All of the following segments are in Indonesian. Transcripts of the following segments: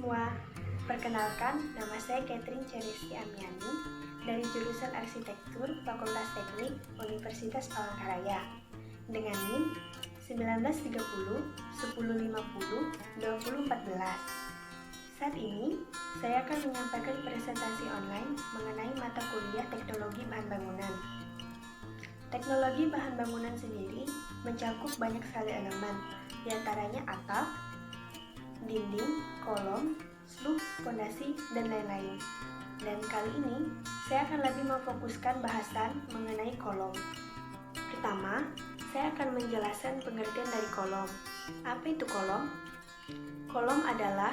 semua, perkenalkan nama saya Catherine Cheristi Amiani dari jurusan Arsitektur Fakultas Teknik Universitas Palangkaraya dengan NIM 1930 1050 2014. Saat ini, saya akan menyampaikan presentasi online mengenai mata kuliah Teknologi Bahan Bangunan. Teknologi bahan bangunan sendiri mencakup banyak sekali elemen, diantaranya atap, dinding, kolom, slub, fondasi, dan lain-lain. Dan kali ini, saya akan lebih memfokuskan bahasan mengenai kolom. Pertama, saya akan menjelaskan pengertian dari kolom. Apa itu kolom? Kolom adalah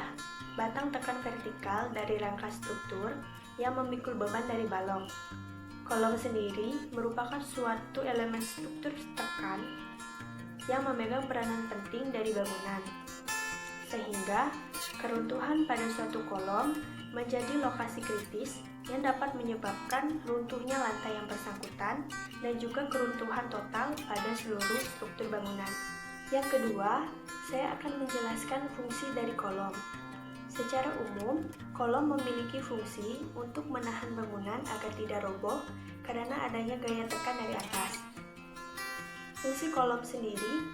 batang tekan vertikal dari rangka struktur yang memikul beban dari balong. Kolom sendiri merupakan suatu elemen struktur tekan yang memegang peranan penting dari bangunan, sehingga keruntuhan pada suatu kolom menjadi lokasi kritis yang dapat menyebabkan runtuhnya lantai yang bersangkutan dan juga keruntuhan total pada seluruh struktur bangunan. Yang kedua, saya akan menjelaskan fungsi dari kolom. Secara umum, kolom memiliki fungsi untuk menahan bangunan agar tidak roboh karena adanya gaya tekan dari atas. Fungsi kolom sendiri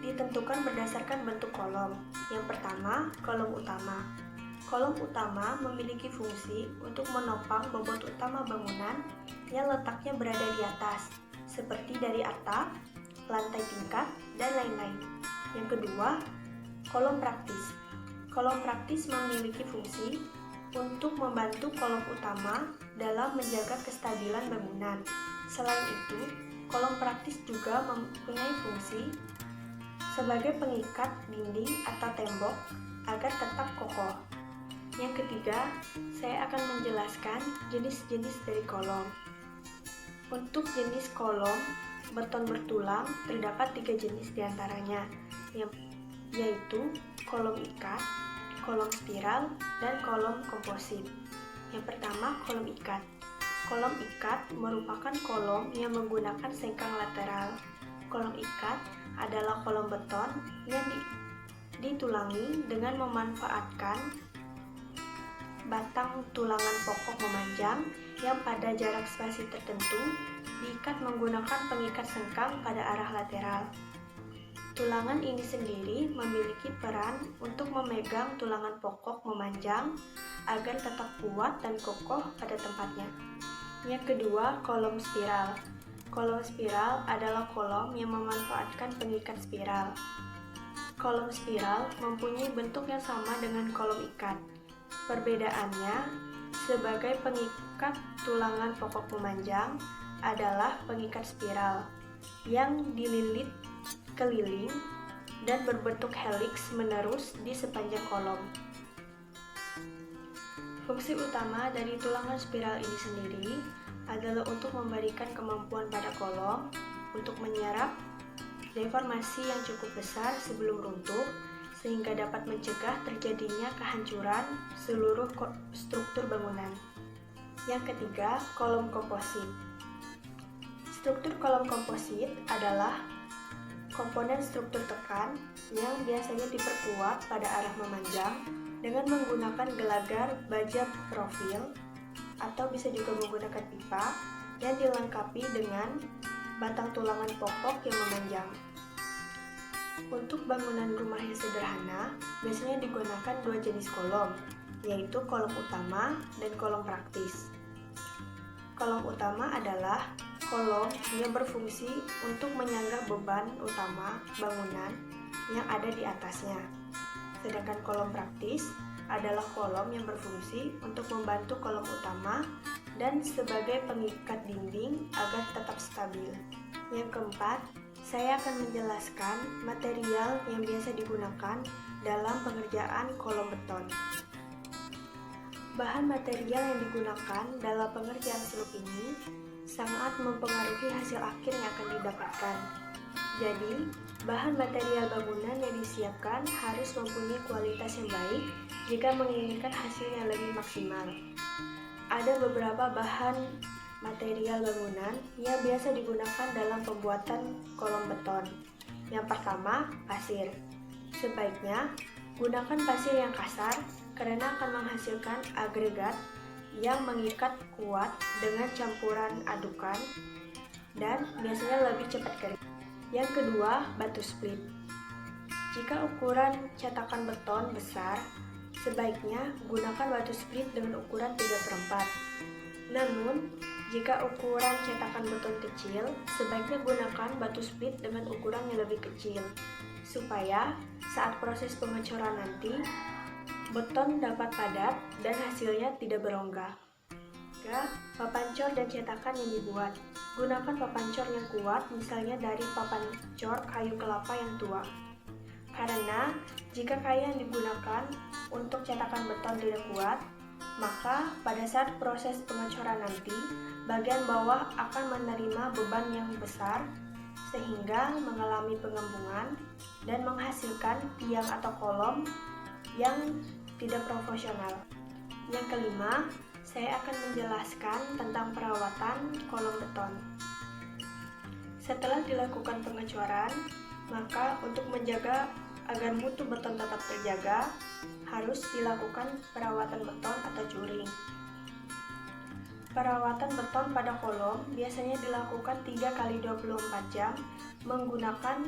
ditentukan berdasarkan bentuk kolom. Yang pertama, kolom utama. Kolom utama memiliki fungsi untuk menopang bobot utama bangunan yang letaknya berada di atas, seperti dari atap, lantai tingkat, dan lain-lain. Yang kedua, kolom praktis. Kolom praktis memiliki fungsi untuk membantu kolom utama dalam menjaga kestabilan bangunan. Selain itu, kolom praktis juga mempunyai fungsi sebagai pengikat dinding atau tembok agar tetap kokoh. Yang ketiga, saya akan menjelaskan jenis-jenis dari kolom. Untuk jenis kolom beton bertulang terdapat 3 jenis diantaranya, yaitu kolom ikat, kolom spiral, dan kolom komposit. Yang pertama, kolom ikat. Kolom ikat merupakan kolom yang menggunakan sengkang lateral. Kolom ikat adalah kolom beton yang ditulangi dengan memanfaatkan batang tulangan pokok memanjang yang pada jarak spasi tertentu diikat menggunakan pengikat sengkang pada arah lateral. Tulangan ini sendiri memiliki peran untuk memegang tulangan pokok memanjang agar tetap kuat dan kokoh pada tempatnya. Yang kedua, kolom spiral. Kolom spiral adalah kolom yang memanfaatkan pengikat spiral. Kolom spiral mempunyai bentuk yang sama dengan kolom ikat. Perbedaannya, sebagai pengikat tulangan pokok memanjang adalah pengikat spiral yang dililit keliling dan berbentuk heliks menerus di sepanjang kolom. Fungsi utama dari tulangan spiral ini sendiri adalah untuk memberikan kemampuan pada kolom untuk menyerap deformasi yang cukup besar sebelum runtuh, sehingga dapat mencegah terjadinya kehancuran seluruh struktur bangunan. Yang ketiga, kolom komposit. Struktur kolom komposit adalah komponen struktur tekan yang biasanya diperkuat pada arah memanjang dengan menggunakan gelagar baja profil atau bisa juga menggunakan pipa yang dilengkapi dengan batang tulangan pokok yang memanjang. Untuk bangunan rumah yang sederhana, biasanya digunakan 2 jenis kolom, yaitu kolom utama dan kolom praktis. Kolom utama adalah kolom yang berfungsi untuk menyangga beban utama bangunan yang ada di atasnya. Sedangkan kolom praktis adalah kolom yang berfungsi untuk membantu kolom utama dan sebagai pengikat dinding agar tetap stabil. Yang keempat, saya akan menjelaskan material yang biasa digunakan dalam pengerjaan kolom beton. Bahan material yang digunakan dalam pengerjaan slub ini sangat mempengaruhi hasil akhir yang akan didapatkan. Jadi, bahan material bangunan yang disiapkan harus mempunyai kualitas yang baik jika menginginkan hasil yang lebih maksimal. Ada beberapa bahan material bangunan yang biasa digunakan dalam pembuatan kolom beton. Yang pertama, pasir. Sebaiknya gunakan pasir yang kasar karena akan menghasilkan agregat yang mengikat kuat dengan campuran adukan dan biasanya lebih cepat kering. Yang kedua, batu split. Jika ukuran cetakan beton besar, sebaiknya gunakan batu split dengan ukuran 3/4. Namun, jika ukuran cetakan beton kecil, sebaiknya gunakan batu split dengan ukuran yang lebih kecil, supaya saat proses pengecoran nanti, beton dapat padat dan hasilnya tidak berongga. Papan cor dan cetakan yang dibuat. Gunakan papan cor yang kuat, misalnya dari papan cor kayu kelapa yang tua. Karena jika kayu yang digunakan untuk cetakan beton tidak kuat, maka pada saat proses pengecoran nanti, bagian bawah akan menerima beban yang besar sehingga mengalami pengembungan dan menghasilkan tiang atau kolom yang tidak profesional. Yang kelima, saya akan menjelaskan tentang perawatan kolom beton. Setelah dilakukan pengecoran, maka untuk menjaga agar mutu beton tetap terjaga, harus dilakukan perawatan beton atau curing. Perawatan beton pada kolom biasanya dilakukan 3x24 jam menggunakan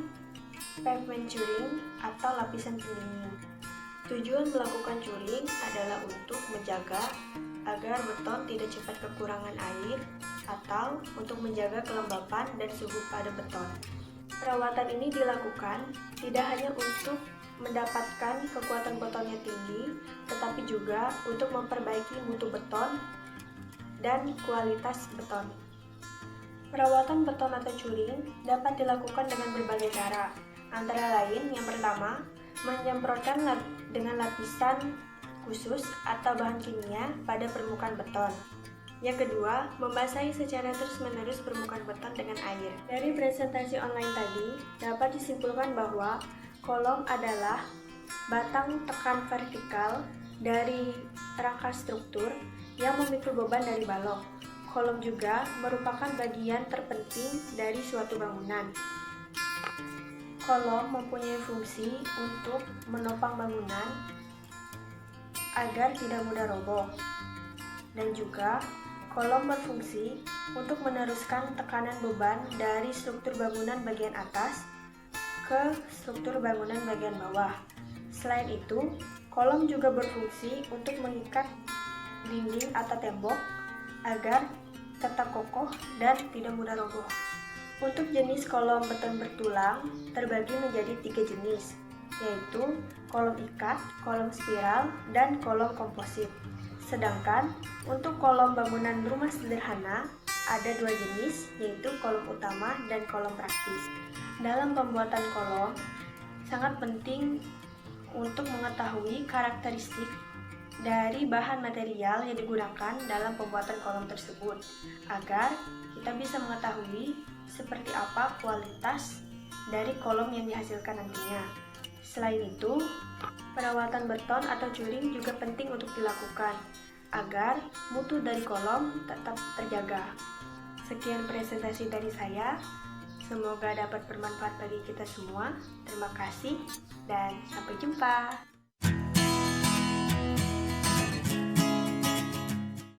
pavement curing atau lapisan pendingin. Tujuan melakukan curing adalah untuk menjaga agar beton tidak cepat kekurangan air atau untuk menjaga kelembapan dan suhu pada beton. Perawatan ini dilakukan tidak hanya untuk mendapatkan kekuatan betonnya tinggi, tetapi juga untuk memperbaiki mutu beton dan kualitas beton. Perawatan beton atau curing dapat dilakukan dengan berbagai cara, antara lain yang pertama, menyemprotkan dengan lapisan khusus atau bahan kimia pada permukaan beton. Yang kedua, membasahi secara terus-menerus permukaan beton dengan air. Dari presentasi online tadi, dapat disimpulkan bahwa kolom adalah batang tekan vertikal dari rangka struktur yang memikul beban dari balok. Kolom juga merupakan bagian terpenting dari suatu bangunan. Kolom mempunyai fungsi untuk menopang bangunan agar tidak mudah roboh, dan juga kolom berfungsi untuk meneruskan tekanan beban dari struktur bangunan bagian atas ke struktur bangunan bagian bawah. Selain itu, kolom juga berfungsi untuk mengikat dinding atau tembok agar tetap kokoh dan tidak mudah roboh. Untuk jenis kolom beton bertulang terbagi menjadi 3 jenis, yaitu kolom ikat, kolom spiral, dan kolom komposit. Sedangkan untuk kolom bangunan rumah sederhana ada 2 jenis, yaitu kolom utama dan kolom praktis. Dalam pembuatan kolom, sangat penting untuk mengetahui karakteristik dari bahan material yang digunakan dalam pembuatan kolom tersebut, agar kita bisa mengetahui seperti apa kualitas dari kolom yang dihasilkan nantinya. Selain itu, perawatan beton atau curing juga penting untuk dilakukan agar mutu dari kolom tetap terjaga. Sekian presentasi dari saya. Semoga dapat bermanfaat bagi kita semua. Terima kasih dan sampai jumpa.